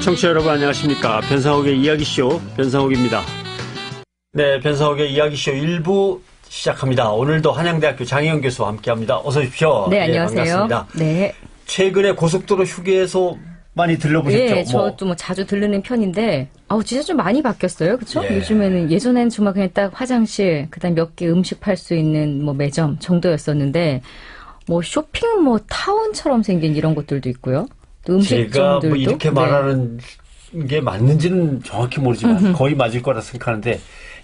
청취자 여러분 안녕하십니까. 변상욱의 이야기쇼 변상욱입니다. 네, 변상욱의 이야기쇼 1부 시작합니다. 오늘도 한양대학교 장혜영 교수와 함께합니다. 어서 오십시오. 네, 안녕하세요. 반갑습니다. 네. 최근에 고속도로 휴게소 많이 들러보셨죠? 네, 저도 자주 들르는 편인데, 진짜 좀 많이 바뀌었어요. 그쵸? 예. 요즘에는 예전에는 정말 그냥 딱 화장실, 그 다음 몇 개 음식 팔 수 있는 매점 정도였었는데, 쇼핑 타운처럼 생긴 이런 곳들도 있고요. 또 음식점들도. 제가 이렇게 말하는 게 맞는지는 정확히 모르지만 거의 맞을 거라 생각하는데,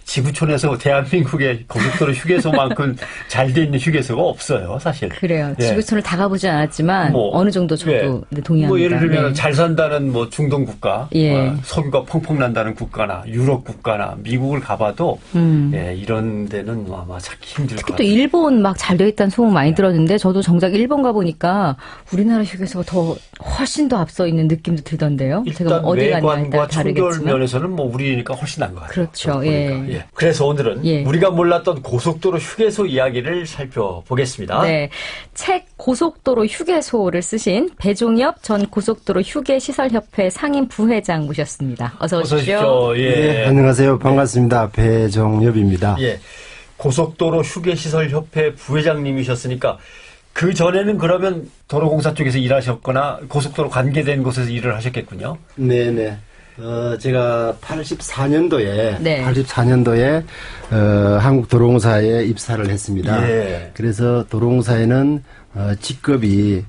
지구촌에서 대한민국의 고속도로 휴게소만큼 잘 돼 있는 휴게소가 없어요, 사실. 그래요. 예. 지구촌을 다 가보진 않았지만 어느 정도 저도 네, 동의합니다. 예를 들면 네. 잘 산다는 중동 국가, 예. 석유가 펑펑 난다는 국가나 유럽 국가나 미국을 가봐도 이런 데는 아마 찾기 힘들 것 특히 또 같아요. 일본 막 잘 돼 있다는 소문 많이 들었는데 저도 정작 일본 가보니까 우리나라 휴게소가 훨씬 더 앞서 있는 느낌도 들던데요. 제가 일단 어디 갔냐에 외관과 따라 청결 다르겠지만. 면에서는 우리니까 훨씬 나은 것 같아요. 그렇죠. 예. 그래서 오늘은 예. 우리가 몰랐던 고속도로 휴게소 이야기를 살펴보겠습니다. 네, 책 고속도로 휴게소를 쓰신 배종엽 전 고속도로 휴게시설협회 상임 부회장 모셨습니다. 어서 오십시오. 어서 오십시오. 예. 네, 안녕하세요. 반갑습니다. 배종엽입니다. 예. 고속도로 휴게시설협회 부회장님이셨으니까 그 전에는 그러면 도로공사 쪽에서 일하셨거나 고속도로 관계된 곳에서 일을 하셨겠군요. 네네. 제가 84년도에, 네. 84년도에, 한국도로공사에 입사를 했습니다. 예. 그래서 도로공사에는, 직급이,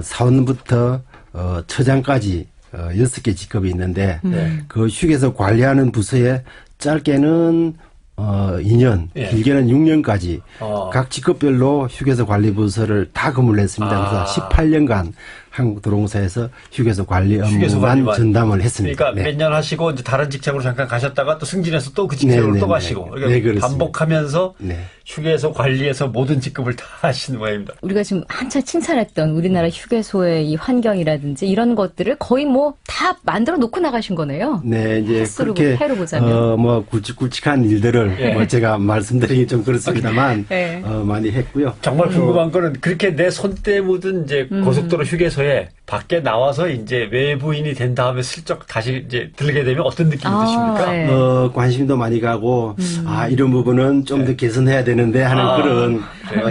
사원부터, 처장까지, 6개 직급이 있는데, 그 휴게소 관리하는 부서에 짧게는 2년, 예. 길게는 6년까지 각 직급별로 휴게소 관리부서를 다 근무를 했습니다. 그래서 18년간 한국도로공사에서 휴게소 관리 업무만 전담을 했습니다. 그러니까 네. 몇 년 하시고 이제 다른 직책으로 잠깐 가셨다가 또 승진해서 또 그 직책으로 네, 또 네, 가시고 네. 그러니까 네, 그렇습니다. 반복하면서 네. 휴게소 관리에서 모든 직급을 다 하시는 모양입니다. 우리가 지금 한참 칭찬했던 우리나라 휴게소의 이 환경이라든지 이런 것들을 거의 다 만들어 놓고 나가신 거네요. 네, 이제 횟수로, 그렇게 회로 보자면. 굵직굵직한 일들을 예. 제가 말씀드리기 좀 그렇습니다만 네. 많이 했고요. 정말 궁금한 거는 그렇게 내 손때 묻은 이제 고속도로 휴게소에 밖에 나와서 이제 외부인이 된 다음에 슬쩍 다시 이제 들게 되면 어떤 느낌이 드십니까? 네. 관심도 많이 가고 이런 부분은 좀 더 개선해야 되는데 하는 그런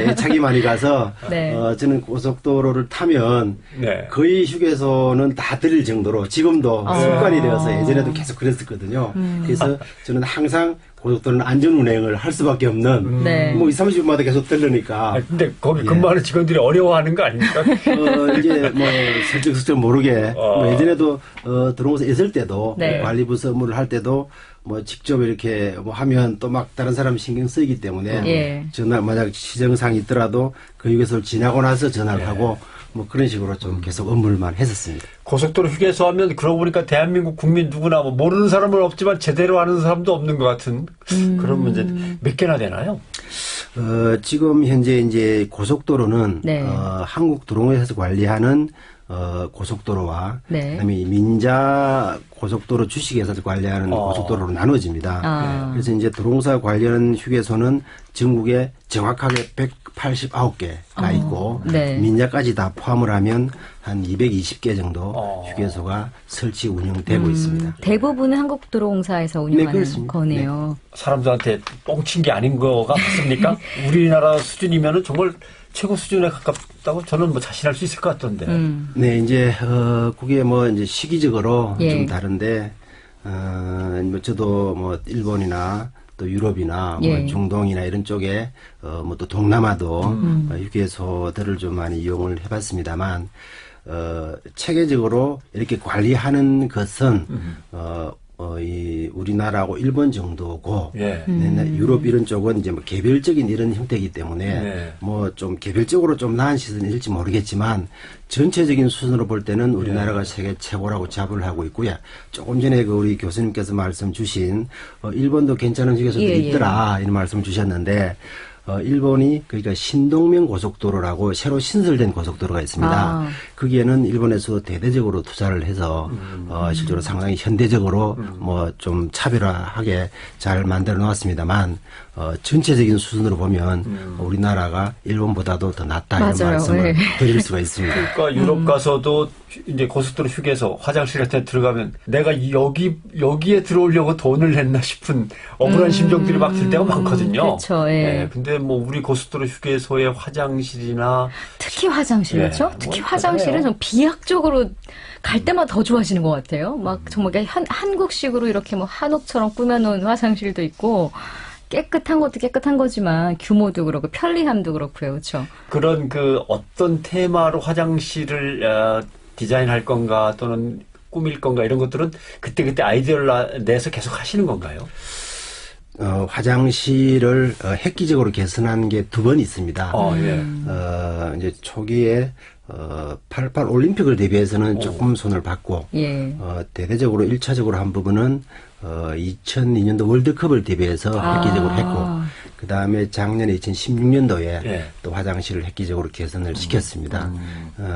애착이 많이 가서 네. 저는 고속도로를 타면 네. 거의 휴게소는 다 들릴 정도로 지금도 습관이 되어서 예전에도 계속 그랬었거든요. 그래서 저는 항상 고속도로는 안전운행을 할 수밖에 없는 네. 2, 30분마다 계속 들르니까 근데 거기 근무하는 직원들이 어려워하는 거 아닙니까? 이제 슬쩍슬쩍 모르게 예전에도 들어오면서 있을 때도 네. 관리부서 업무를 할 때도 직접 이렇게 하면 또 막 다른 사람 신경 쓰이기 때문에 예. 전화 만약 시정상이 있더라도 그 휴게소를 지나고 나서 전화를 하고 그런 식으로 좀 계속 업무를만 했었습니다. 고속도로 휴게소 하면 그러고 보니까 대한민국 국민 누구나 모르는 사람은 없지만 제대로 아는 사람도 없는 것 같은 그런 문제 몇 개나 되나요? 지금 현재 이제 고속도로는 네. 한국도로공사에서 관리하는 고속도로와 네. 그다음에 민자 고속도로 주식회사에서 관리하는 고속도로로 나눠집니다. 그래서 이제 도로공사 관리하는 휴게소는 전국에 정확하게 189개가 있고 네. 민자까지 다 포함을 하면 한 220개 정도 휴게소가 설치 운영되고 있습니다. 대부분은 한국도로공사에서 운영하는 그렇습니다. 거네요. 사람들한테 뻥친 게 아닌 거가 맞습니까? 우리나라 수준이면은 정말 최고 수준에 가깝다고 저는 자신할 수 있을 것 같던데. 네, 이제 그게 이제 시기적으로 예. 좀 다른데 저도 일본이나 또 유럽이나 예. 중동이나 이런 쪽에 또 동남아도 휴게소들을 좀 많이 이용을 해봤습니다만 체계적으로 이렇게 관리하는 것은 이 우리나라하고 일본 정도고 예. 유럽 이런 쪽은 이제 개별적인 이런 형태이기 때문에 네. 좀 개별적으로 좀 나은 시선일지 모르겠지만 전체적인 수준으로 볼 때는 우리나라가 세계 최고라고 자부를 하고 있고요. 조금 전에 우리 교수님께서 말씀 주신 일본도 괜찮은 휴게소들이 있더라 이런 말씀 주셨는데 일본이 그러니까 신동명 고속도로라고 새로 신설된 고속도로가 있습니다. 거기에는 일본에서 대대적으로 투자를 해서 실제로 상당히 현대적으로 좀 차별화하게 잘 만들어 놓았습니다만 전체적인 수준으로 보면 우리나라가 일본보다도 더 낫다 이런 맞아요. 말씀을 네. 드릴 수가 있습니다. 그러니까 유럽 가서도 이제 고속도로 휴게소 화장실 같은 데 들어가면 내가 여기에 들어오려고 돈을 냈나 싶은 억울한 심정들이 막 들 때가 많거든요. 그렇죠. 예. 네, 근데 뭐 우리 고속도로 휴게소의 화장실이나 특히 화장실, 예, 그렇죠? 뭐 특히 화장실은 좀 비약적으로 갈 때마다 더 좋아지는 것 같아요. 막 정말 한국식으로 이렇게 뭐 한옥처럼 꾸며놓은 화장실도 있고, 깨끗한 것도 깨끗한 거지만 규모도 그렇고 편리함도 그렇고요. 그렇죠? 그런 그 어떤 테마로 화장실을 디자인할 건가 또는 꾸밀 건가 이런 것들은 그때그때 아이디어를 내서 계속 하시는 건가요? 화장실을 획기적으로 개선한 게 두 번 있습니다. 예. 이제 초기에 88 올림픽을 대비해서는 조금 손을 봤고, 예. 대대적으로 1차적으로 한 부분은 2002년도 월드컵을 대비해서 획기적으로 했고, 그 다음에 작년에 2016년도에 예. 또 화장실을 획기적으로 개선을 시켰습니다.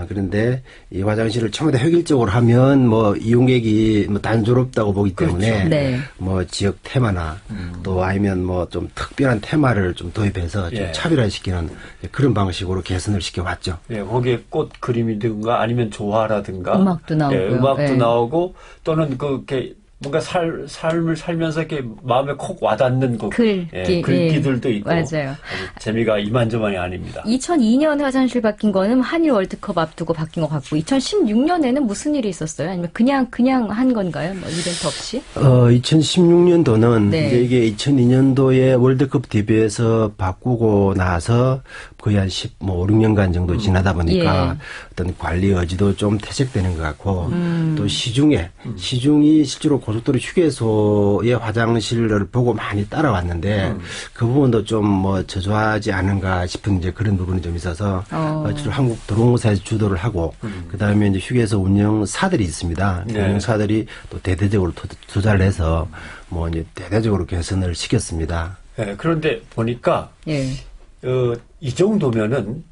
그런데 이 화장실을 처음에 획일적으로 하면 뭐 이용객이 뭐 단조롭다고 보기 때문에 그렇죠. 네. 뭐 지역 테마나 또 아니면 뭐 좀 특별한 테마를 좀 도입해서 좀 예. 차별화시키는 그런 방식으로 개선을 시켜왔죠. 예, 거기에 꽃 그림이든가 아니면 조화라든가 음악도 나오고요. 예, 음악도 예. 나오고 또는 그렇게 뭔가 삶을 살면서 이렇게 마음에 콕 와닿는 그 글귀, 글귀들도 있고 맞아요. 아주 재미가 이만저만이 아닙니다. 2002년 화장실 바뀐 거는 한일 월드컵 앞두고 바뀐 것 같고 2016년에는 무슨 일이 있었어요? 아니면 그냥 한 건가요? 뭐 이벤트 없이? 2016년도는 네. 이제 이게 2002년도에 월드컵 대비해서 바꾸고 나서 거의 한 5, 6년간 정도 지나다 보니까 어떤 관리 의지도 좀 퇴색되는 것 같고 또 시중이 실제로 고속도로 휴게소의 화장실을 보고 많이 따라왔는데 그 부분도 좀 뭐 저조하지 않은가 싶은 이제 그런 부분이 좀 있어서 주로 한국도로공사에서 주도를 하고 그 다음에 이제 휴게소 운영사들이 있습니다. 네. 운영사들이 또 대대적으로 투자를 해서 뭐 이제 대대적으로 개선을 시켰습니다. 예, 그런데 보니까 예. 이 정도면은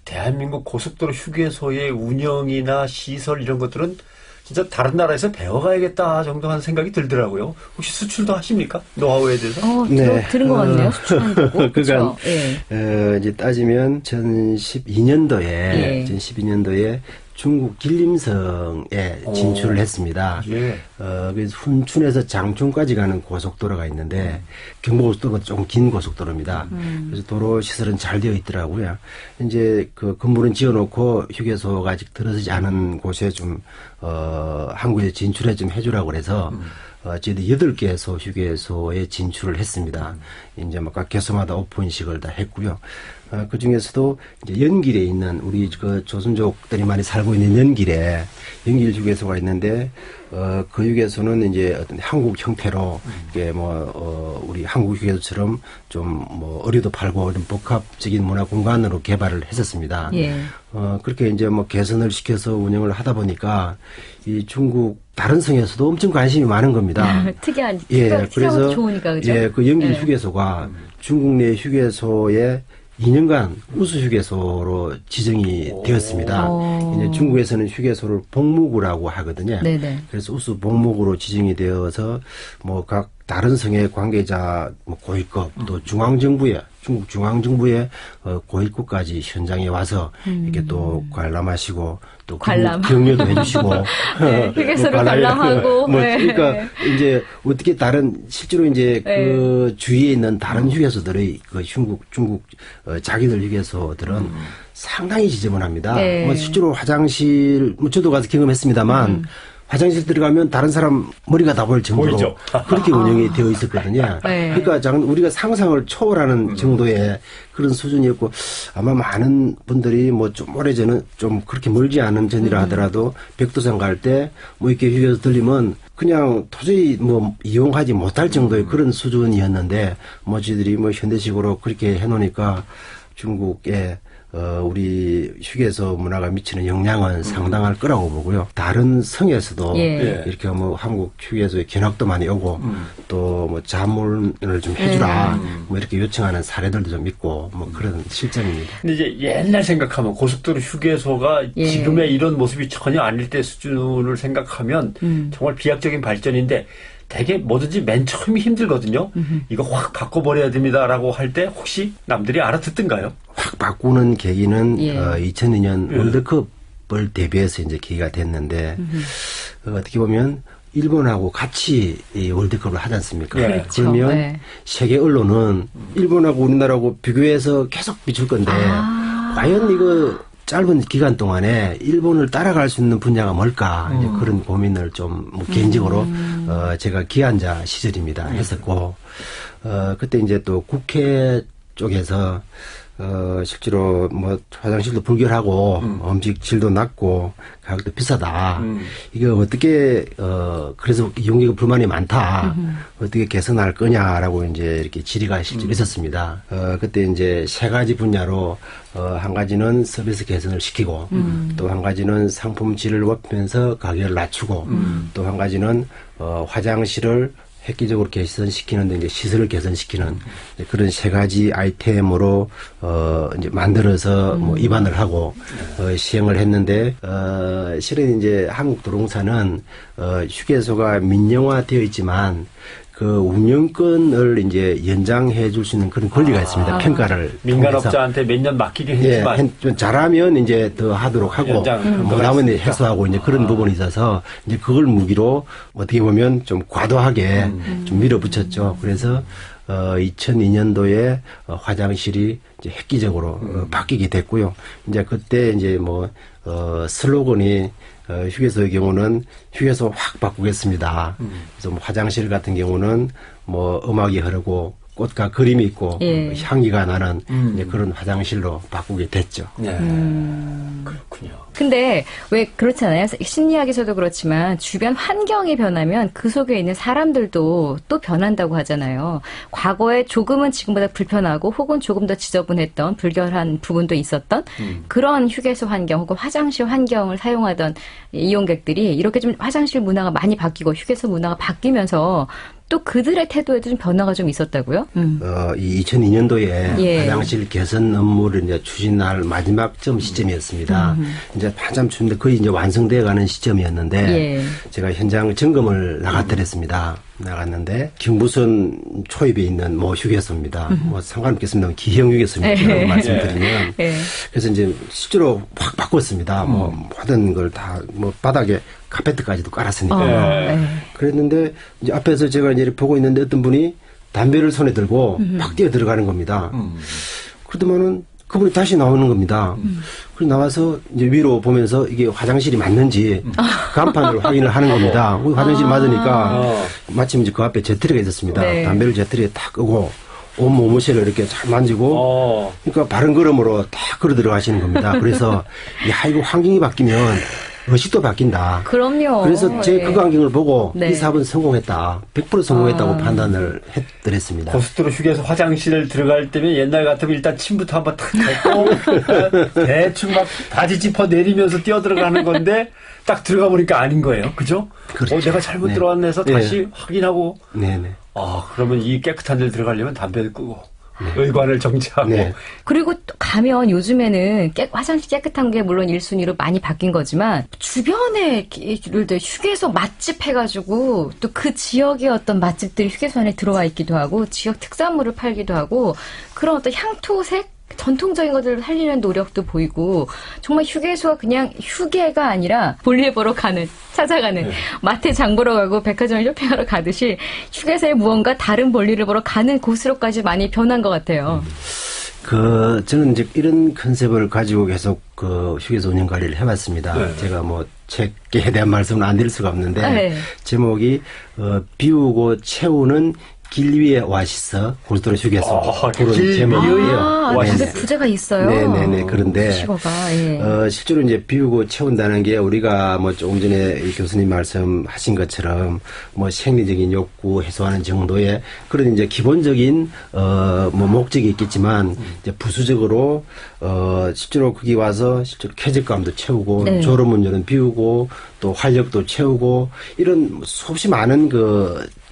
대한민국 고속도로 휴게소의 운영이나 시설 이런 것들은 진짜 다른 나라에서 배워가야겠다 정도 하는 생각이 들더라고요. 혹시 수출도 하십니까? 노하우에 대해서? 들은 것 같네요. 수출한다고. 그러니까 그렇죠. 예. 이제 따지면 2012년도에 중국 길림성에 진출을 했습니다. 예. 그래서 훈춘에서 장춘까지 가는 고속도로가 있는데 경부고속도로가 좀 긴 고속도로입니다. 그래서 도로 시설은 잘 되어 있더라고요. 이제 그 건물은 지어놓고 휴게소가 아직 들어서지 않은 곳에 좀 한국에 진출해 좀 해주라고 그래서 저희들 8개소 휴게소에 진출을 했습니다. 이제 막 각 개소마다 오픈식을 다 했고요. 그 중에서도 이제 연길에 있는 우리 그 조선족들이 많이 살고 있는 연길 휴게소가 있는데 그 휴게소는 이제 어떤 한국 형태로 이게 우리 한국 휴게소처럼 좀 뭐 의류도 팔고 좀 복합적인 문화 공간으로 개발을 했었습니다. 예. 그렇게 이제 뭐 개선을 시켜서 운영을 하다 보니까 이 중국 다른 성에서도 엄청 관심이 많은 겁니다. 특이하고 좋으니까 그죠? 그 연길 휴게소가 중국 내 휴게소에 2년간 우수 휴게소로 지정이 되었습니다. 이제 중국에서는 휴게소를 복무구라고 하거든요. 네네. 그래서 우수 복무구로 지정이 되어서 뭐 각 다른 성의 관계자 고위급 또 중국 중앙정부의 고위급까지 현장에 와서 이렇게 또 관람하시고 또 격려도 해주시고 휴게소를 관람하고 그러니까 이제 어떻게 실제로 이제 그 주위에 있는 다른 휴게소들의 그 중국 자기들 휴게소들은 상당히 지저분합니다. 뭐 실제로 화장실 저도 가서 경험했습니다만. 화장실 들어가면 다른 사람 머리가 다 보일 정도로 보이죠? 그렇게 운영이 되어 있었거든요. 그러니까 우리가 상상을 초월하는 정도의 그런 수준이었고 아마 많은 분들이 뭐 좀 오래전은 좀 그렇게 멀지 않은 전이라 하더라도 백두산 갈 때 뭐 이렇게 휴게소 들리면 그냥 도저히 뭐 이용하지 못할 정도의 그런 수준이었는데 뭐 저희들이 뭐 현대식으로 그렇게 해놓으니까 중국에 우리 휴게소 문화가 미치는 영향은 상당할 거라고 보고요. 다른 성에서도 이렇게 뭐 한국 휴게소에 견학도 많이 오고 또 뭐 자문을 좀 해주라 뭐 이렇게 요청하는 사례들도 좀 있고 뭐 그런 실정입니다. 근데 이제 옛날 생각하면 고속도로 휴게소가 지금의 이런 모습이 전혀 아닐 때 수준을 생각하면 정말 비약적인 발전인데 되게 뭐든지 맨 처음이 힘들거든요. 이거 확 바꿔버려야 됩니다라고 할 때 혹시 남들이 알아듣던가요? 확 바꾸는 계기는 예. 2002년 월드컵을 대비해서 이제 계기가 됐는데 어떻게 보면 일본하고 같이 이 월드컵을 하지 않습니까? 예. 그렇죠. 그러면 예. 세계 언론은 일본하고 우리나라하고 비교해서 계속 비출 건데 과연 이거 짧은 기간 동안에 일본을 따라갈 수 있는 분야가 뭘까 이제 그런 고민을 좀 개인적으로 제가 기한자 시절입니다 했었고 그때 이제 또 국회 쪽에서 실제로 뭐 화장실도 불결하고 음식 질도 낮고 가격도 비싸다. 이거 어떻게 그래서 용기가 불만이 많다. 어떻게 개선할 거냐라고 이제 이렇게 질의가 실제로 있었습니다. 그때 이제 세 가지 분야로 한 가지는 서비스 개선을 시키고 또 한 가지는 상품 질을 높이면서 가격을 낮추고 또 한 가지는 화장실을 획기적으로 개선시키는 데 이제 시설을 개선시키는 그런 세 가지 아이템으로 이제 만들어서 뭐 입안을 하고 시행을 했는데 실은 이제 한국도롱사는 휴게소가 민영화되어 있지만 그 운영권을 이제 연장해 줄 수 있는 그런 권리가 있습니다. 평가를 민간업자한테 몇 년 맡기긴 했지만 좀 잘하면 이제 더 하도록 하고 그다음에 해소하고 이제 그런 부분이 있어서 이제 그걸 무기로 어떻게 보면 좀 과도하게 좀 밀어붙였죠. 그래서 2002년도에 화장실이 이제 획기적으로 바뀌게 됐고요. 이제 그때 이제 뭐 슬로건이 휴게소의 경우는 휴게소 확 바꾸겠습니다. 그래서 뭐 화장실 같은 경우는 뭐 음악이 흐르고 꽃과 그림이 있고 예. 향기가 나는 이제 그런 화장실로 바꾸게 됐죠. 네. 그렇군요. 근데 왜 그렇잖아요. 심리학에서도 그렇지만 주변 환경이 변하면 그 속에 있는 사람들도 또 변한다고 하잖아요. 과거에 조금은 지금보다 불편하고 혹은 조금 더 지저분했던 불결한 부분도 있었던 그런 휴게소 환경 혹은 화장실 환경을 사용하던 이용객들이 이렇게 좀 화장실 문화가 많이 바뀌고 휴게소 문화가 바뀌면서 또 그들의 태도에도 좀 변화가 좀 있었다고요? 이 2002년도에 예. 화장실 개선 업무를 이제 추진할 마지막 시점이었습니다. 이제 한참 추는데 거의 이제 완성되어 가는 시점이었는데 예. 제가 현장 점검을 나갔더랬습니다. 나갔는데 경부선 초입에 있는 뭐 휴게소입니다. 뭐 상관없겠습니다. 기형 휴게소입니다. 말씀드리면 예. 그래서 이제 실제로 확 바꿨습니다. 뭐 하던 걸 다 뭐 바닥에 카페트까지도 깔았으니까. 예. 그랬는데 이제 앞에서 제가 이제 보고 있는데 어떤 분이 담배를 손에 들고 막 뛰어 들어가는 겁니다. 그러더만은 그분이 다시 나오는 겁니다. 그리고 나와서 이제 위로 보면서 이게 화장실이 맞는지 간판으로 확인을 하는 겁니다. 화장실 맞으니까 마침 이제 그 앞에 재트리가 있었습니다. 네. 담배를 재트리에 탁 끄고 온 몸무새를 이렇게 잘 만지고 그러니까 바른 걸음으로 딱 걸어 들어가시는 겁니다. 그래서 야 이거 환경이 바뀌면 의식도 바뀐다. 그럼요. 그래서 제 그 광경을 보고 네. 이 사업은 성공했다. 100% 성공했다고 판단을 했더랬습니다. 고속도로 휴게소 화장실 들어갈 때면 옛날 같으면 일단 침부터 한번 탁 뱉고 대충 막 바지 짚어 내리면서 뛰어 들어가는 건데 딱 들어가 보니까 아닌 거예요. 그죠? 그렇죠. 내가 잘못 네. 들어왔네 해서 네. 다시 확인하고 네네. 그러면 이 깨끗한 데를 들어가려면 담배를 끄고 의관을 정지하고 네. 그리고 또 가면 요즘에는 화장실 깨끗한 게 물론 1순위로 많이 바뀐 거지만 주변에 예를 들어 휴게소 맛집 해가지고 또 그 지역의 어떤 맛집들이 휴게소 안에 들어와 있기도 하고 지역 특산물을 팔기도 하고 그런 어떤 향토색 전통적인 것들을 살리는 노력도 보이고 정말 휴게소가 그냥 휴게가 아니라 볼일 보러 찾아가는 마트에 장 보러 가고 백화점을 쇼핑하러 가듯이 휴게소에 무언가 다른 볼일을 보러 가는 곳으로까지 많이 변한 것 같아요. 저는 이제 이런 컨셉을 가지고 계속 그 휴게소 운영 관리를 해봤습니다. 네. 제가 뭐 책에 대한 말씀은 안 드릴 수가 없는데 네. 제목이 비우고 채우는 길 위의 오아시스 고속도로 휴게소 그런 길 제목이에요. 오아시스. 근데 부제가 있어요. 네네네. 그런데 수식어가 예. 실제로 이제 비우고 채운다는 게 우리가 뭐 조금 전에 이 교수님 말씀하신 것처럼 뭐 생리적인 욕구 해소하는 정도의 그런 이제 기본적인 뭐 목적이 있겠지만 이제 부수적으로 실제로 거기 와서 실제로 쾌적감도 채우고 네. 졸음운전은 비우고 또 활력도 채우고 이런 수없이 많은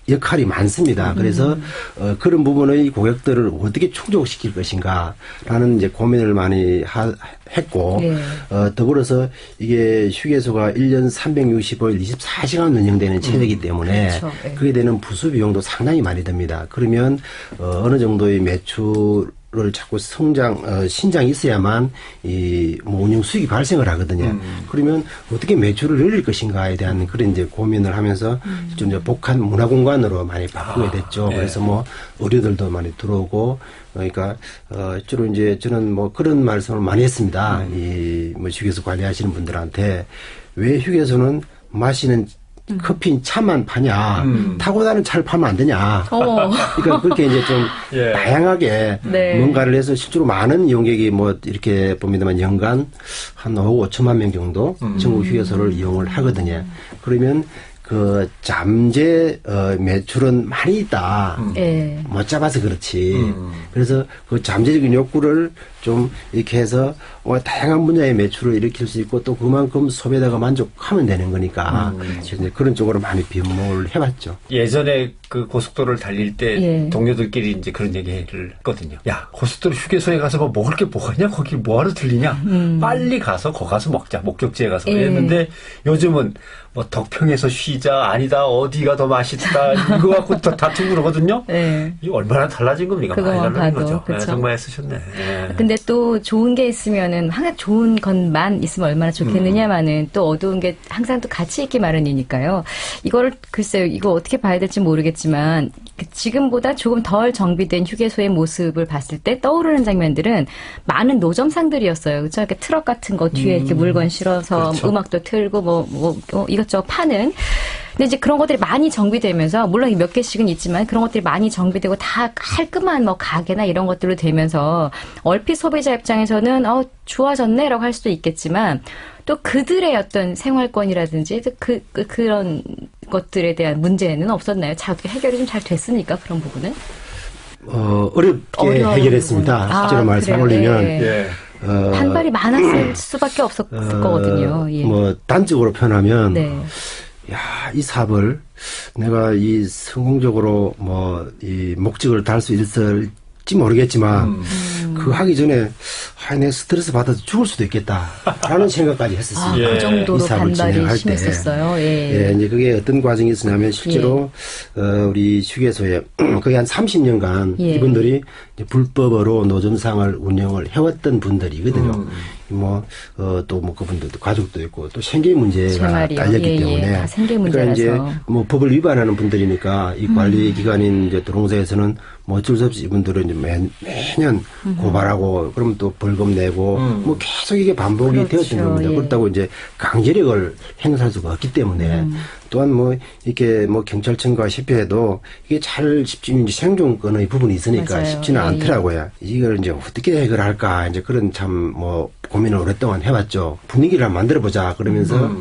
역할이 많습니다. 그래서 그런 부분의 고객들을 어떻게 충족시킬 것인가라는 이제 고민을 많이 했고 네. 더불어서 이게 휴게소가 1년 365일 24시간 운영되는 체제이기 때문에 그렇죠. 네. 그게 되는 부수 비용도 상당히 많이 듭니다. 그러면 어느 정도의 매출을 자꾸 신장이 있어야만 뭐 운영 수익이 발생을 하거든요. 그러면 어떻게 매출을 늘릴 것인가에 대한 그런 이제 고민을 하면서 좀 이제 복합 문화 공간으로 많이 바꾸게 됐죠. 네. 그래서 뭐 의료들도 많이 들어오고 그러니까 주로 이제 저는 뭐 그런 말씀을 많이 했습니다. 이 뭐 휴게소 관리하시는 분들한테 왜 휴게소는 마시는 커피 차만 파냐 타고 다니는 차를 파면 안 되냐. 그러니까 그렇게 이제 좀 예. 다양하게 네. 뭔가를 해서 실제로 많은 이용객이 뭐 이렇게 봅니다만 연간 한 5억 5천만 명 정도 전국 휴게소를 이용을 하거든요. 그러면 그 잠재 매출은 많이 있다. 예. 못 잡아서 그렇지. 그래서 그 잠재적인 욕구를 좀 이렇게 해서 다양한 분야의 매출을 일으킬 수 있고 또 그만큼 소비자가 만족하면 되는 거니까 이제 그런 쪽으로 많이 변모를 해봤죠. 예전에 그 고속도로를 달릴 때 예. 동료들끼리 이제 그런 얘기를 했거든요. 야, 고속도로 휴게소에 가서 뭐 먹을 게 뭐가 있냐? 거기 뭐하러 들리냐? 빨리 가서 거기 가서 먹자. 목적지에 가서. 예. 했는데 요즘은 뭐 덕평에서 쉬자. 아니다. 어디가 더 맛있다. 이거 갖고 다투고 그러거든요. 네. 이 얼마나 달라진 겁니까? 많이 그거만 달라진 봐도, 거죠. 그쵸. 정말 애쓰셨네. 예. 근데 또 좋은 게 있으면은 항상 좋은 것만 있으면 얼마나 좋겠느냐마는 또 어두운 게 항상 또 같이 있기 마련이니까요. 이거를 글쎄요, 이거 어떻게 봐야 될지 모르겠지만 지금보다 조금 덜 정비된 휴게소의 모습을 봤을 때 떠오르는 장면들은 많은 노점상들이었어요. 그렇죠? 이렇게 트럭 같은 거 뒤에 이렇게 물건 실어서 그렇죠. 음악도 틀고 뭐 이것저것 파는. 근데 이제 그런 것들이 많이 정비되면서 물론 몇 개씩은 있지만 그런 것들이 많이 정비되고 다 깔끔한 뭐 가게나 이런 것들로 되면서 얼핏 소비자 입장에서는 좋아졌네라고 할 수도 있겠지만 또 그들의 어떤 생활권이라든지 그런 것들에 대한 문제는 없었나요? 잘 어떻게 해결이 좀 잘 됐습니까? 그런 부분은? 어렵게 어려운 해결했습니다. 부분. 실제로 말씀 그래요? 올리면 예. 예. 반발이 많았을 수밖에 없었을 거거든요. 예. 뭐 단적으로 표현하면 네. 야, 이 사업을 내가 이 성공적으로 뭐 이 목적을 달 수 있을지 모르겠지만 그거 하기 전에 내 스트레스 받아서 죽을 수도 있겠다라는 생각까지 했었습니다. 예. 그 정도로 이 사업을 반발이 진행할 때. 심했었어요. 예, 이제 그게 어떤 과정이 있었냐면 실제로 우리 휴게소에 거의 한 30년간 예. 이분들이 이제 불법으로 노점상을 운영을 해왔던 분들이거든요. 또 뭐 그분들도 가족도 있고 또 생계 제 문제가 말이요. 딸렸기 예, 때문에 다 생계 그러니까 이제 문제라서. 뭐 법을 위반하는 분들이니까 이 관리 기관인 이제 도롱사에서는 뭐 어쩔 수 없이 이분들은 이제 매년 고발하고 그러면 또 벌금 내고 뭐 계속 이게 반복이 그렇죠. 되었던 겁니다. 예. 그렇다고 이제 강제력을 행사할 수가 없기 때문에 또한 뭐 이렇게 뭐 경찰청과 협회에도 이게 잘 쉽지 이제 생존권의 부분이 있으니까 맞아요. 쉽지는 예, 않더라고요. 이걸 이제 어떻게 해결할까 이제 그런 참 뭐 고민을 오랫동안 해봤죠. 분위기를 만들어 보자 그러면서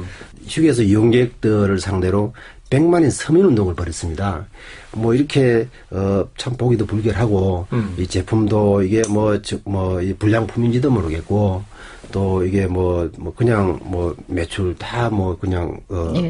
휴게소 이용객들을 상대로 100만인 서민운동을 벌였습니다. 뭐 이렇게 참 보기도 불결하고 이 제품도 이게 이 불량품인지도 모르겠고 또 이게 그냥 매출 다 그냥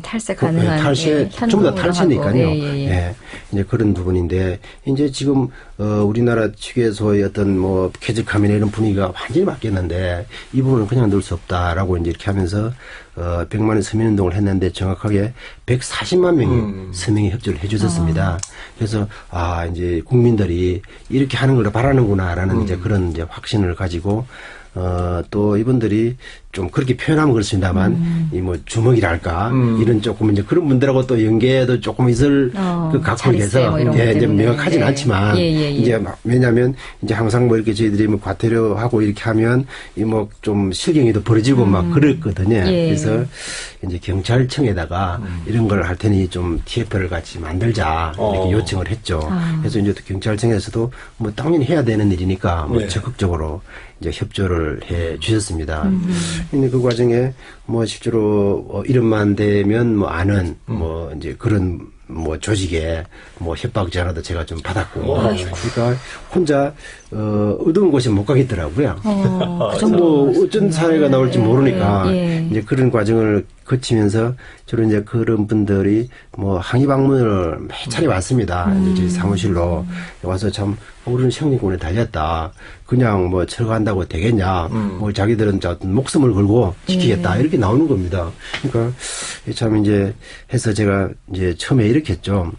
탈세 가능한 탈세 전부 다 탈세니까요. 예. 이제 그런 부분인데 이제 지금 우리나라 휴게소의 어떤 쾌적함이나 이런 분위기가 완전히 바뀌었는데 이 부분은 그냥 넣을 수 없다라고 이제 이렇게 하면서 100만의 서민운동을 했는데 정확하게 140만 명이 서명에 협조를 해주셨습니다. 그래서 이제 국민들이 이렇게 하는 걸 바라는구나라는 이제 그런 이제 확신을 가지고 또 이분들이 좀 그렇게 표현하면 그렇습니다만 이 주먹이랄까 이런 조금 이제 그런 분들하고 또 연계도 조금 있을 그 갖고 계서 이제 명확하진 않지만 이제 왜냐하면 이제 항상 이렇게 저희들이 과태료하고 이렇게 하면 이 좀 실경이도 벌어지고 막 그랬거든요. 그래서 이제 경찰청에다가 이런 걸 할 테니 좀 TF를 같이 만들자 이렇게 요청을 했죠. 그래서 이제 또 경찰청에서도 당연히 해야 되는 일이니까 적극적으로 이제 협조를 해 주셨습니다. 근데 그 과정에 실제로 이름만 되면 아는 이제 그런 조직에 협박 전화도 제가 좀 받았고 그러니까 혼자 어두운 곳에 못 가겠더라고요. 그 정도 어쩐 사회가 나올지 모르니까 이제 그런 과정을 거치면서 주로 이제 그런 분들이 뭐 항의 방문을 몇 차례 왔습니다. 이제 저희 사무실로 와서 참 우리는 생존권에 달렸다. 그냥 뭐 철거한다고 되겠냐. 뭐 자기들은 목숨을 걸고 지키겠다. 이렇게 나오는 겁니다. 그러니까 참 이제 해서 제가 이제 처음에 이렇게 했죠.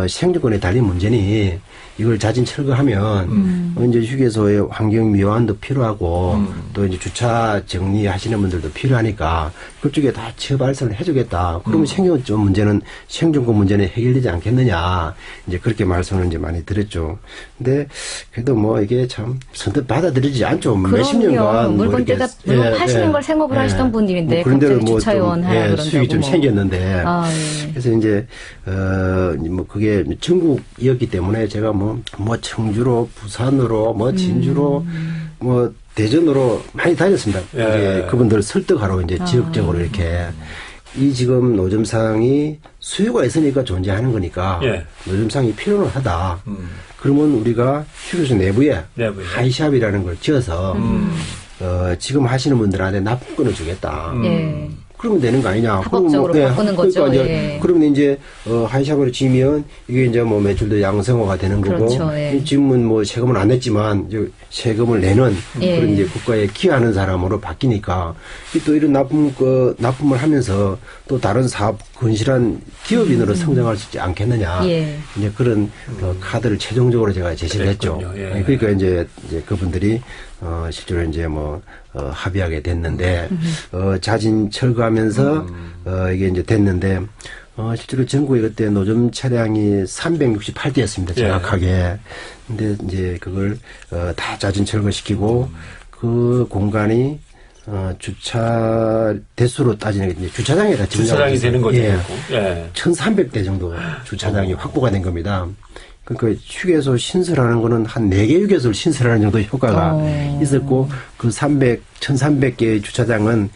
생존권에 달린 문제니 이걸 자진 철거하면 이제 휴게소의 환경 미화원도 필요하고 또 이제 주차 정리하시는 분들도 필요하니까 그쪽에 다 처발선을 해주겠다. 그러면 생존권 문제는 해결되지 않겠느냐. 이제 그렇게 말씀을 이제 많이 드렸죠. 근데 그래도 뭐 이게 참 선뜻 받아들이지 않죠. 몇십 년간 물건 떼다 물건 하시는 걸 생업을 하시던 분들인데 갑자기 주차요원 하라 그런다고 수익이 좀 생겼는데 그래서 이제 뭐 그게 전국이었기 때문에 제가 뭐 청주로 부산으로 뭐 진주로 뭐 대전으로 많이 다녔습니다. 이제 그분들 설득하러 이제 지역적으로 이렇게 이 지금 노점상이 수요가 있으니까 존재하는 거니까 노점상이 필요는 하다. 그러면 우리가 휴게소 내부에 하이샵이라는 걸 지어서 지금 하시는 분들한테 납품권을 주겠다. 그러면 되는 거 아니냐. 합법적으로 바꾸는 거죠. 그러니까 그러면 이제 하이샵을 지면 이게 이제 뭐 매출도 양성화가 되는 거고 지금은 뭐 세금을 안 냈지만 이제 세금을 내는 그런 이제 국가에 기여하는 사람으로 바뀌니까 또 이런 납품을 하면서 또 다른 사업 건실한 기업인으로 성장할 수 있지 않겠느냐. 이제 그런 카드를 최종적으로 제가 제시를 했죠. 그러니까 이제 그분들이 실제로 이제 뭐 합의하게 됐는데 자진 철거하면서 이게 이제 됐는데 실제로 전국에 그때 노점 차량이 368대였습니다. 정확하게. 근데 이제 그걸 다 자진 철거시키고 그 공간이 주차 대수로 따지는 게 이제 주차장에다 주차장이 되는 거죠. 1,300대 정도 주차장이 확보가 된 겁니다. 그러니까 휴게소 신설하는 거는 한 4개 휴게소를 신설하는 정도 효과가 있었고 그 1,300개의 주차장은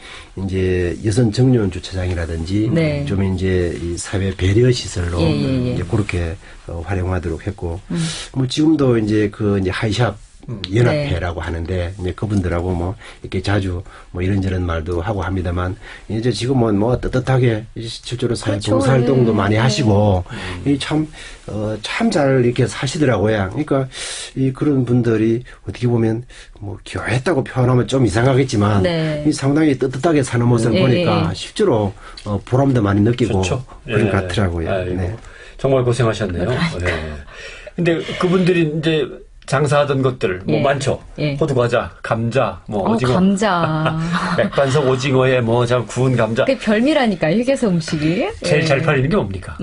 이제 여성 정려원 주차장이라든지 좀 이제 이 사회 배려 시설로 이제 그렇게 활용하도록 했고 뭐 지금도 이제 이제 하이샵 연합회라고 하는데 이제 그분들하고 뭐 이렇게 자주 뭐 이런저런 말도 하고 합니다만 이제 지금은 뭐 떳떳하게 실제로 사회 봉사활동도 많이 하시고 참 잘 이렇게 사시더라고요. 그러니까 그런 분들이 어떻게 보면 뭐 교회했다고 표현하면 좀 이상하겠지만 이 상당히 떳떳하게 사는 모습을 보니까 실제로 보람도 많이 느끼고 그런 것 같더라고요. 정말 고생하셨네요. 근데 그분들이 이제 장사하던 것들 뭐 많죠. 호두과자, 감자, 뭐 오징어, 감자, 맥반석 오징어에 뭐 참 구운 감자. 그게 별미라니까 휴게소 음식이. 제일 잘 팔리는 게 뭡니까?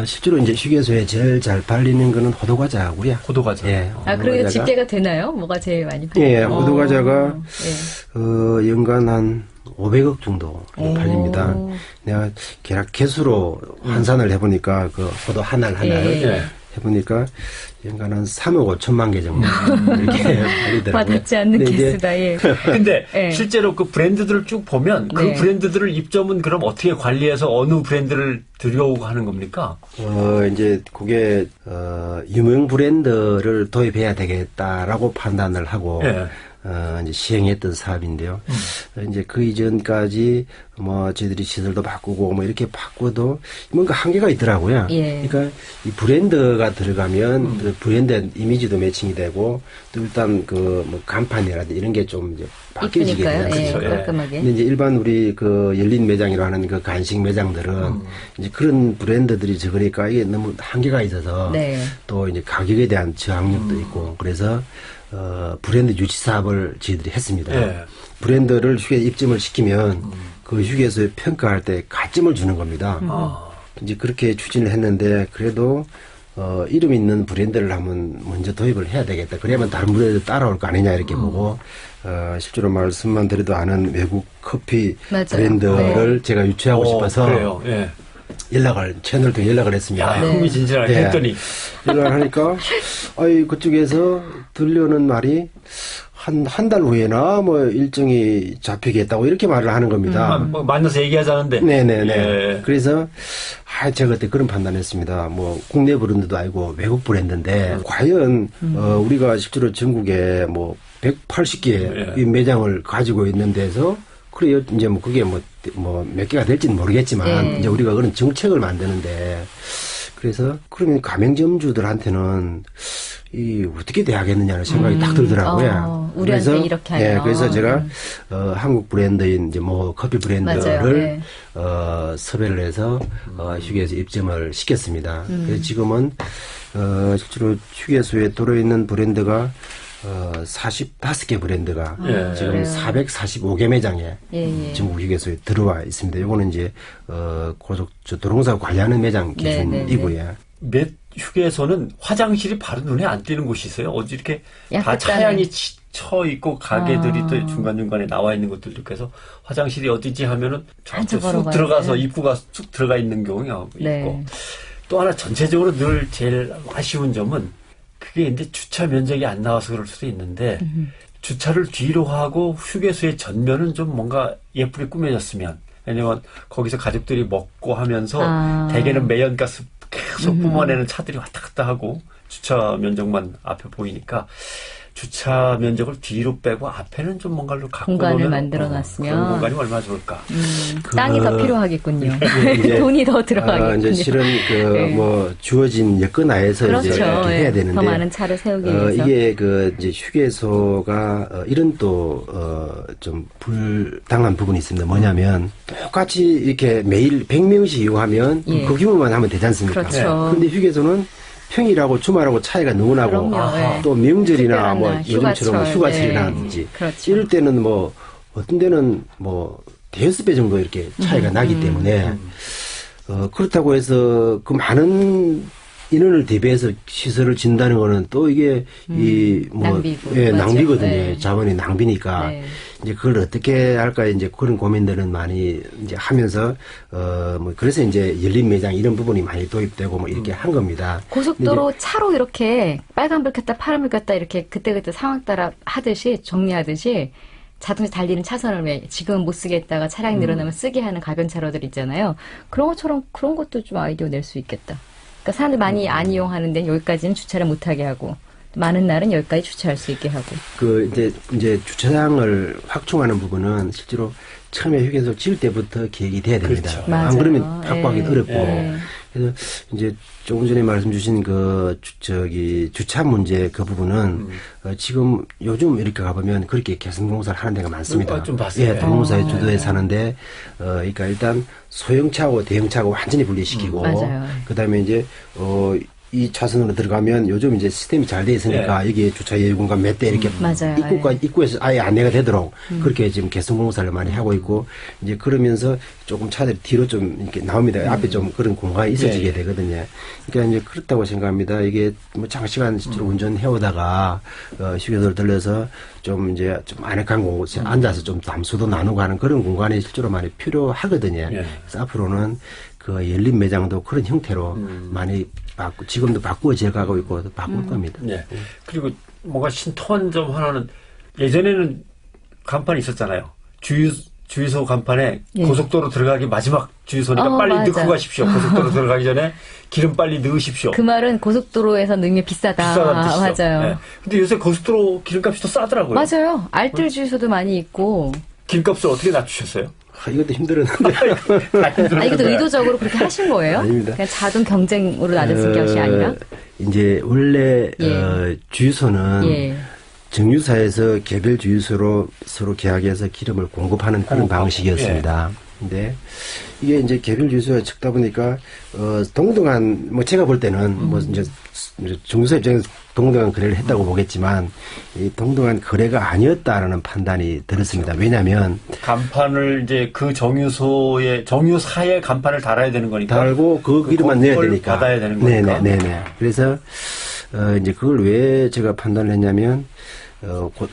실제로 이제 휴게소에 제일 잘 팔리는 거는 호두과자고요. 호두과자. 그러게 집계가 되나요? 뭐가 제일 많이 팔려요? 호두과자가 연간 한 500억 정도 팔립니다. 내가 개수로 환산을 해보니까 그 호두 하나를 해보니까 연간 한 3억 5천만 개 정도 이렇게 팔리더라고요. 와닿지 않는 개수다. 근데 실제로 그 브랜드들을 쭉 보면 그 브랜드들을 입점은 그럼 어떻게 관리해서 어느 브랜드를 들여오고 하는 겁니까? 이제 그게 유명 브랜드를 도입해야 되겠다라고 판단을 하고 이제 시행했던 사업인데요. 이제 그 이전까지 뭐 저희들이 시설도 바꾸고 뭐 이렇게 바꿔도 뭔가 한계가 있더라고요. 그러니까 이 브랜드가 들어가면 그 브랜드 이미지도 매칭이 되고 또 일단 그 뭐 간판이라든지 이런 게 좀 이제 바뀌어지게 돼요. 깔끔하게. 근데 이제 일반 우리 그 열린 매장이라고 하는 그 간식 매장들은 이제 그런 브랜드들이 적으니까 이게 너무 한계가 있어서 또 이제 가격에 대한 저항력도 있고 그래서 브랜드 유치 사업을 저희들이 했습니다. 브랜드를 휴게 입점을 시키면 그 휴게소에 평가할 때 가점을 주는 겁니다. 이제 그렇게 추진을 했는데 그래도 이름 있는 브랜드를 한번 먼저 도입을 해야 되겠다. 그래야만 다른 브랜드 따라올 거 아니냐 이렇게 보고 실제로 말씀만 드려도 아는 외국 커피 브랜드를 제가 유치하고 싶어서 채널 통해 연락을 했습니다. 흥미진진하게 했더니 연락을 하니까 그쪽에서 들려오는 말이 한 달 후에나 뭐 일정이 잡히겠다고 이렇게 말을 하는 겁니다. 만나서 얘기하자는데. 네네네. 그래서 제가 그때 그런 판단했습니다. 뭐 국내 브랜드도 아니고 외국 브랜드인데 과연 우리가 실제로 전국에 뭐 180개 매장을 가지고 있는 데서 그래요. 이제 뭐 그게 뭐 몇 개가 될지는 모르겠지만 예. 이제 우리가 그런 정책을 만드는데 그래서 그러면 가맹점주들한테는 이 어떻게 돼야겠느냐는 생각이 딱 들더라고요. 우리한테 이렇게 하면. 예, 그래서 제가 한국 브랜드인 이제 뭐 커피 브랜드를 맞아요. 네. 섭외를 해서 휴게소 입점을 시켰습니다. 그래서 지금은 실제로 휴게소에 들어있는 브랜드가 45개 브랜드가 예. 지금 그래요. 445개 매장에 예, 예. 전국 휴게소에 들어와 있습니다. 요거는 이제 도롱사 관리하는 매장 네, 기준이고요. 몇 휴게소는 화장실이 바로 눈에 안 띄는 곳이 있어요. 어디 이렇게 다 약간 차양이 쳐 있고 가게들이 아. 또 중간중간에 나와 있는 것들도 그래서 화장실이 어디지 하면은 한참 쑥 걸어가야 들어가서 돼. 입구가 쑥 들어가 있는 경우가 있고 네. 또 하나 전체적으로 늘 제일 아쉬운 점은 그게 이제 주차 면적이 안 나와서 그럴 수도 있는데 주차를 뒤로 하고 휴게소의 전면은 좀 뭔가 예쁘게 꾸며졌으면 왜냐면 거기서 가족들이 먹고 하면서 아. 대개는 매연가스 계속 뿜어내는 차들이 왔다 갔다 하고 주차 면적만 앞에 보이니까 주차 면적을 뒤로 빼고 앞에는 좀 뭔가를 갖고 공간을 놓으면, 만들어놨으면. 그런 공간이 얼마나 좋을까. 땅이 더 필요하겠군요. 이제, 돈이 더 들어가겠군요. 이제 실은 네. 주어진 여건 하에서 그렇죠. 이제 이렇게 예. 해야 되는데 더 많은 차를 세우기 위해서. 이게 이제 휴게소가 이런 또 좀 불당한 부분이 있습니다. 뭐냐면 똑같이 이렇게 매일 100명씩 이용하면 예. 그 규모만 하면 되지 않습니까? 그렇죠. 근데 휴게소는 평일하고 주말하고 차이가 너무 나고 그럼요. 예. 또 명절이나 특별한 뭐 날, 요즘처럼 휴가철. 휴가철이라든지 예. 그렇죠. 이럴 때는 뭐 어떤 데는 뭐 대여섯 배 정도 이렇게 차이가 나기 때문에 그렇다고 해서 그 많은 인원을 대비해서 시설을 진다는 거는 또 이게 낭비고. 예, 맞아요. 낭비거든요. 네. 자원이 낭비니까 네. 이제 그걸 어떻게 할까 이제 그런 고민들은 많이 이제 하면서 뭐 그래서 이제 열린 매장 이런 부분이 많이 도입되고 뭐 이렇게 한 겁니다. 고속도로 차로 이렇게 빨간불 켰다 파란불 켰다 이렇게 그때그때 상황 따라 하듯이 정리하듯이 자동차 달리는 차선을 왜 지금 못 쓰겠다가 차량이 늘어나면 쓰게 하는 가변 차로들 있잖아요. 그런 것처럼 그런 것도 좀 아이디어 낼 수 있겠다. 그러니까 사람들 많이 안 이용하는데 여기까지는 주차를 못하게 하고 많은 날은 여기까지 주차할 수 있게 하고. 이제 주차장을 확충하는 부분은 실제로 처음에 휴게소 지을 때부터 계획이 돼야 됩니다. 그렇죠. 안 맞아요. 그러면 확보하기 예. 어렵고. 예. 그래서 이제 조금 전에 말씀 주신 주차 문제 그 부분은 지금 요즘 이렇게 가보면 그렇게 개선공사를 하는 데가 많습니다. 좀 봤어요. 예, 도로공사의 주도에 사는데, 그러니까 일단 소형차하고 대형차하고 완전히 분리시키고, 맞아요. 그 다음에 이제, 이 차선으로 들어가면 요즘 이제 시스템이 잘 돼 있으니까 여기에 주차 예외 공간 몇 대 이렇게 맞아요. 입구에서 아예 안내가 되도록 그렇게 지금 개선 공사를 많이 하고 있고 이제 그러면서 조금 차들이 뒤로 좀 이렇게 나옵니다. 앞에 좀 그런 공간이 있어지게 되거든요. 그러니까 이제 그렇다고 생각합니다. 이게 뭐 장시간 실제로 운전해 오다가 휴게소를 들려서 좀 이제 좀 아늑한 곳에 앉아서 좀 담소도 나누고 하는 그런 공간이 실제로 많이 필요하거든요. 그래서 앞으로는 그 열린 매장도 그런 형태로 많이 지금도 바꾸어져 가고 있고 바꿀 겁니다. 네. 그리고 뭔가 신통한 점 하나는 예전에는 간판이 있었잖아요. 주유소 간판에 예. 고속도로 들어가기 마지막 주유소니까 빨리 맞아. 넣고 가십시오. 고속도로 들어가기 전에 기름 빨리 넣으십시오. 그 말은 고속도로에서 넣는 게 비싸다. 비싸다는 뜻이죠. 맞아요. 네. 근데 요새 고속도로 기름값이 더 싸더라고요. 맞아요. 알뜰 주유소도 많이 있고. 기름값을 어떻게 낮추셨어요? 이것도 힘들었는데. 이것도 의도적으로 그렇게 하신 거예요? 아닙니다. 그냥 자동 경쟁으로 낮은 것이 아니라? 이제 원래 예. 주유소는 예. 정유사에서 개별 주유소로 서로 계약해서 기름을 공급하는 그런 방식이었습니다. 근데 이게 이제 개별 주유소가 적다 보니까 동등한 뭐 제가 볼 때는 뭐 이제 정유사 입장에서 동등한 거래를 했다고 보겠지만 이 동등한 거래가 아니었다라는 판단이 들었습니다. 왜냐하면 간판을 이제 그 정유사의 간판을 달아야 되는 거니까. 달고 그 기름만 내야 그걸 되니까. 받아야 되는 거니까. 네네. 그래서 이제 그걸 왜 제가 판단을 했냐면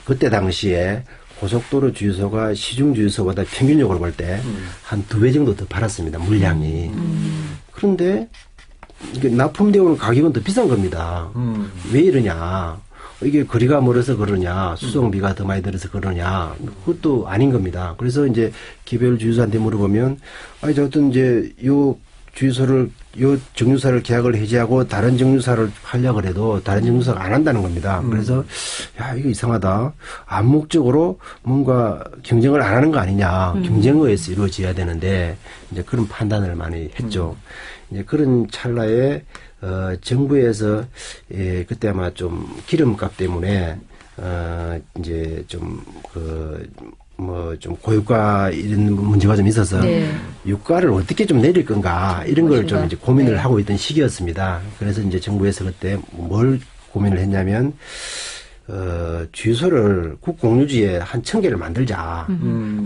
그때 당시에 고속도로 주유소가 시중 주유소보다 평균적으로 볼 때 한 2배 정도 더 팔았습니다. 물량이. 그런데 이게 납품되어 오는 가격은 더 비싼 겁니다. 왜 이러냐. 이게 거리가 멀어서 그러냐. 수송비가 더 많이 들어서 그러냐. 그것도 아닌 겁니다. 그래서 이제 개별 주유소한테 물어보면 어떤 이제 요 주유소를 요 정유사를 계약을 해지하고 다른 정유사를 하려고 해도 다른 정유사가 안 한다는 겁니다. 그래서 야 이거 이상하다. 암묵적으로 뭔가 경쟁을 안 하는 거 아니냐. 경쟁에 의해서 이루어져야 되는데 이제 그런 판단을 많이 했죠. 이제 그런 찰나에 정부에서 그때 아마 좀 기름값 때문에 이제 좀 좀 고유가 이런 문제가 좀 있어서 네. 유가를 어떻게 좀 내릴 건가 이런 걸 좀 무엇인가. 이제 고민을 네. 하고 있던 시기였습니다. 그래서 이제 정부에서 그때 뭘 고민을 했냐면 주유소를 국공유지에 한 1,000개를 만들자.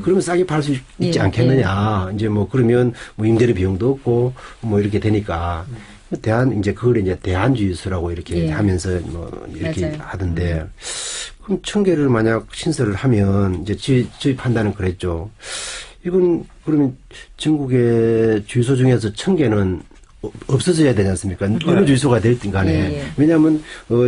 그러면 싸게 팔 수 있지 예, 않겠느냐. 이제 뭐 그러면 뭐 임대료 비용도 없고 뭐 이렇게 되니까 이제 그걸 이제 대한주유소라고 이렇게 예. 하면서 뭐 이렇게 맞아요. 하던데 그럼 1,000개를 만약 신설을 하면 이제 저희 판단은 그랬죠. 이건 그러면 전국의 주유소 중에서 1,000개는 없어져야 되지 않습니까? 어느 주유소가 될든 간에. 예, 예. 왜냐하면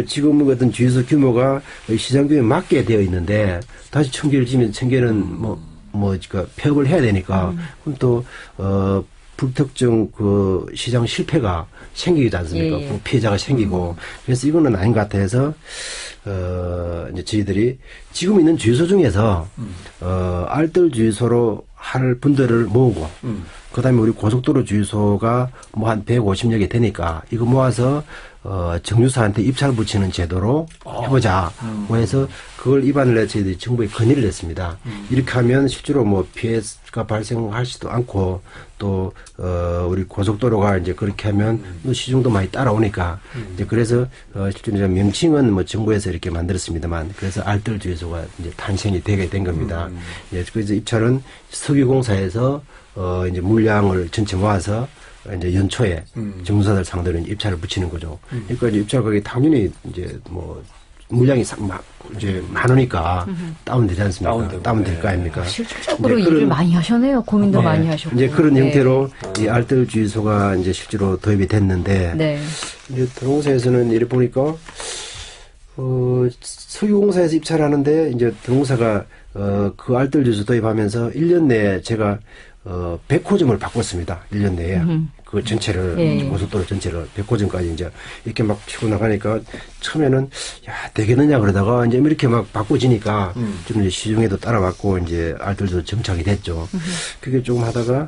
지금 어떤 주유소 규모가 시장 규모에 맞게 되어 있는데 다시 1,000개를 지면 1,000개는 그러니까 폐업을 해야 되니까 그럼 또 불특정 그 시장 실패가 생기지 않습니까? 예, 예. 그 피해자가 생기고 그래서 이거는 아닌 것 같아서 이제 저희들이 지금 있는 주유소 중에서 알뜰 주유소로 할 분들을 모으고 그다음에 우리 고속도로 주유소가 뭐 한 150여 개 되니까 이거 모아서 정유사한테 입찰 붙이는 제도로 해보자. 해서 그걸 입안을 해 저희들이 정부에 건의를 했습니다. 이렇게 하면 실제로 뭐 피해가 발생하지도 않고 또 우리 고속도로가 이제 그렇게 하면 또 시중도 많이 따라오니까 이제 그래서 실제로 명칭은 뭐 정부에서 이렇게 만들었습니다만 그래서 알뜰 주유소가 이제 탄생이 되게 된 겁니다. 예, 그래서 입찰은 석유공사에서 이제 물량을 전체 모아서 이제 연초에 정유사들 상대로 입찰을 붙이는 거죠. 그러니까 이제 입찰 가격이 당연히 이제 뭐 물량이 이제 많으니까 다운되지 않습니까? 다운될 거 아닙니까? 실질적으로 이제 일을 많이 하셨네요. 고민도 네. 많이 하셨고. 이제 그런 네. 형태로 이 알뜰 주유소가 이제 실제로 도입이 됐는데 네. 이제 도농사에서는 이래 보니까 석유공사에서 입찰하는데 이제 도농사가 그 알뜰 주유소 도입하면서 1년 내에 제가 100호점을 바꿨습니다. 1년 내에. 그 전체를, 예. 고속도로 전체를 100호점까지 이제 이렇게 막 치고 나가니까 처음에는 야, 되겠느냐 그러다가 이제 이렇게 막 바꿔지니까 좀 이제 시중에도 따라왔고 이제 알뜰도 정착이 됐죠. 그게 조금 하다가,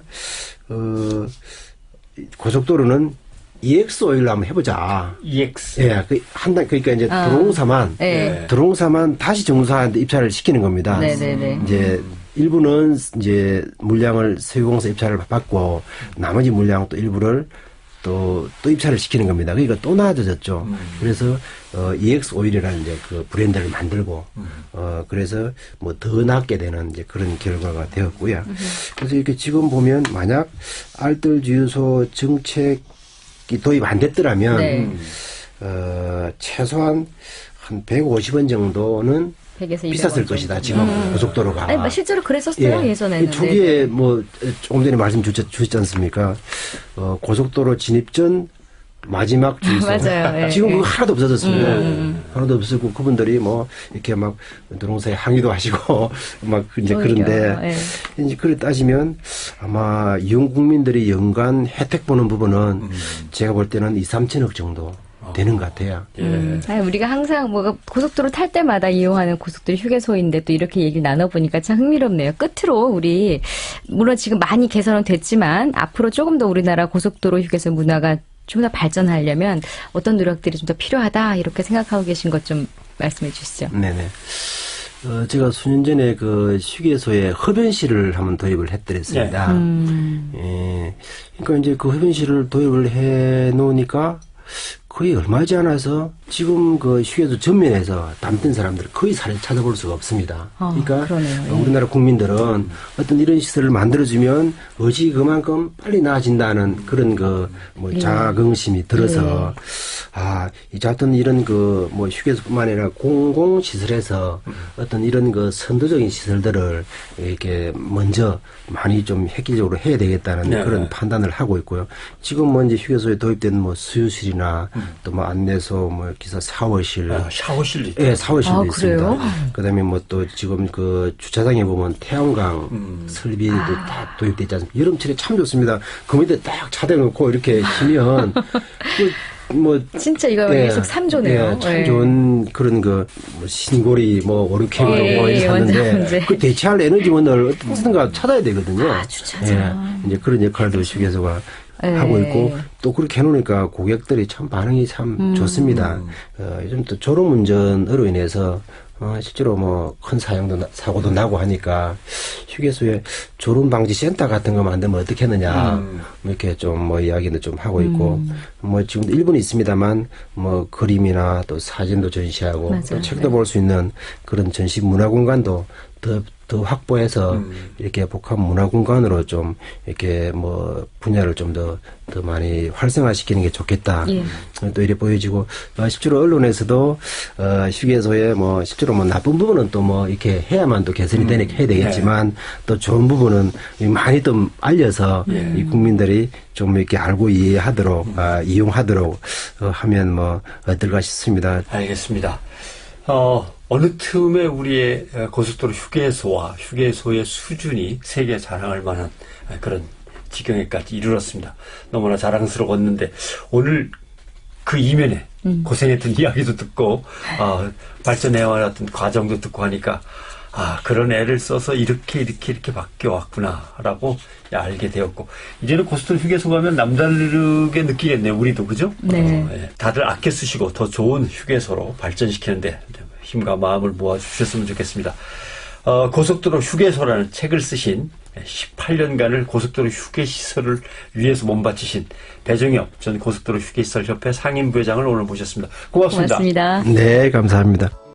고속도로는 EX 오일로 한번 해보자. EX. 예, 그러니까 이제 네. 드롱사만 다시 정유사한테 입찰을 시키는 겁니다. 네네네. 이제 일부는 이제 물량을 석유공사 입찰을 받고 나머지 물량 또 일부를 또 입찰을 시키는 겁니다. 그러니까 또 나아졌죠. 그래서 EX 오일이라는 이제 그 브랜드를 만들고 그래서 뭐 더 낫게 되는 이제 그런 결과가 되었고요. 그래서 이렇게 지금 보면 만약 알뜰 주유소 정책이 도입 안 됐더라면 네. 최소한 한 150원 정도는 100에서 200원 비쌌을 정도. 것이다. 지금 고속도로가. 아니, 뭐 실제로 그랬었어요. 예전에는. 이 초기에 네. 뭐 조금 전에 말씀 주셨지 않습니까? 고속도로 진입 전 마지막 주유소. 맞아요. 예, 지금 예. 그거 하나도 없어졌습니다. 하나도 없었고 그분들이 뭐 이렇게 막 노동사에 항의도 하시고 막 이제 오히려, 그런데 예. 이제 그래 따지면 아마 이용 국민들이 연간 혜택 보는 부분은 제가 볼 때는 2, 3천억 정도 되는 것 같아요. 아니, 우리가 항상 뭐 고속도로 탈 때마다 이용하는 고속도로 휴게소인데 또 이렇게 얘기를 나눠보니까 참 흥미롭네요. 끝으로 우리 물론 지금 많이 개선은 됐지만 앞으로 조금 더 우리나라 고속도로 휴게소 문화가 좀 더 발전하려면 어떤 노력들이 좀 더 필요하다 이렇게 생각하고 계신 것 좀 말씀해 주시죠. 네네. 제가 수년 전에 그 휴게소에 흡연실을 한번 도입을 해드렸습니다. 예. 그러니까 이제 그 흡연실을 도입을 해 놓으니까 거의 얼마지 않아서 지금 그 휴게소 전면에서 담던 사람들을 거의 찾아볼 수가 없습니다. 그러니까 그러네요. 예. 우리나라 국민들은 어떤 이런 시설을 만들어주면 의지 그만큼 빨리 나아진다는 그런 그 뭐 자긍심이 들어서 이제 어떤 이런 그 뭐 휴게소뿐만 아니라 공공시설에서 어떤 이런 그 선도적인 시설들을 이렇게 먼저 많이 좀 획기적으로 해야 되겠다는 네. 그런 판단을 하고 있고요. 지금 뭐 이제 휴게소에 도입된 뭐 수유실이나 또 뭐 안내소 뭐 기사 샤워실. 샤워실도 있다. 예, 샤워실도 아, 있습니다. 그래요? 그다음에 뭐 또 지금 그 주차장에 보면 태양광 설비도 딱 도입돼 있지 않습니까? 여름철에 참 좋습니다. 그 밑에 딱 차대 놓고 이렇게 쉬면 뭐 진짜 이거 일석삼조네요. 예, 참 좋은 그런 뭐 신고리 뭐 오르케이로 뭐 이렇게 완전 하는데 문제. 그 대체할 에너지원을 어떻든가 찾아야 되거든요. 주차장. 이제 그런 역할도 휴게소가 예. 하고 있고 또 그렇게 해놓으니까 고객들이 참 반응이 참 좋습니다. 요즘 또 졸음운전으로 인해서 실제로 뭐 큰 사고도 나고 하니까 휴게소에 졸음방지센터 같은 거 만들면 어떻겠느냐 뭐 이렇게 좀 뭐 이야기도 좀 하고 있고 뭐 지금도 일본에 있습니다만 뭐 그림이나 또 사진도 전시하고 맞아요. 또 책도 볼 수 있는 그런 전시 문화 공간도 더 확보해서 이렇게 복합 문화 공간으로 좀 이렇게 뭐 분야를 좀 더 많이 활성화시키는 게 좋겠다. 예. 또 이래 보여지고 실제로 언론에서도 휴게소에 뭐 실제로 뭐 나쁜 부분은 또 뭐 이렇게 해야만 또 개선이 해야 되겠지만 또 좋은 부분은 많이 또 알려서 이 국민들이 좀 이렇게 알고 이해하도록 이용하도록 하면 뭐 어떨까 싶습니다. 알겠습니다. 어느 틈에 우리의 고속도로 휴게소와 휴게소의 수준이 세계 자랑할 만한 그런 지경에까지 이르렀습니다. 너무나 자랑스러웠는데 오늘 그 이면에 고생했던 이야기도 듣고 발전해왔던 과정도 듣고 하니까 그런 애를 써서 이렇게 바뀌어왔구나라고 알게 되었고 이제는 고속도로 휴게소 가면 남다르게 느끼겠네요. 우리도 그죠? 네. 다들 아껴 쓰시고 더 좋은 휴게소로 발전시키는데 힘과 마음을 모아주셨으면 좋겠습니다. 고속도로 휴게소라는 책을 쓰신 18년간을 고속도로 휴게시설을 위해서 몸바치신 배정엽 전 고속도로 휴게시설협회 상임부회장을 오늘 모셨습니다. 고맙습니다. 고맙습니다. 네, 감사합니다.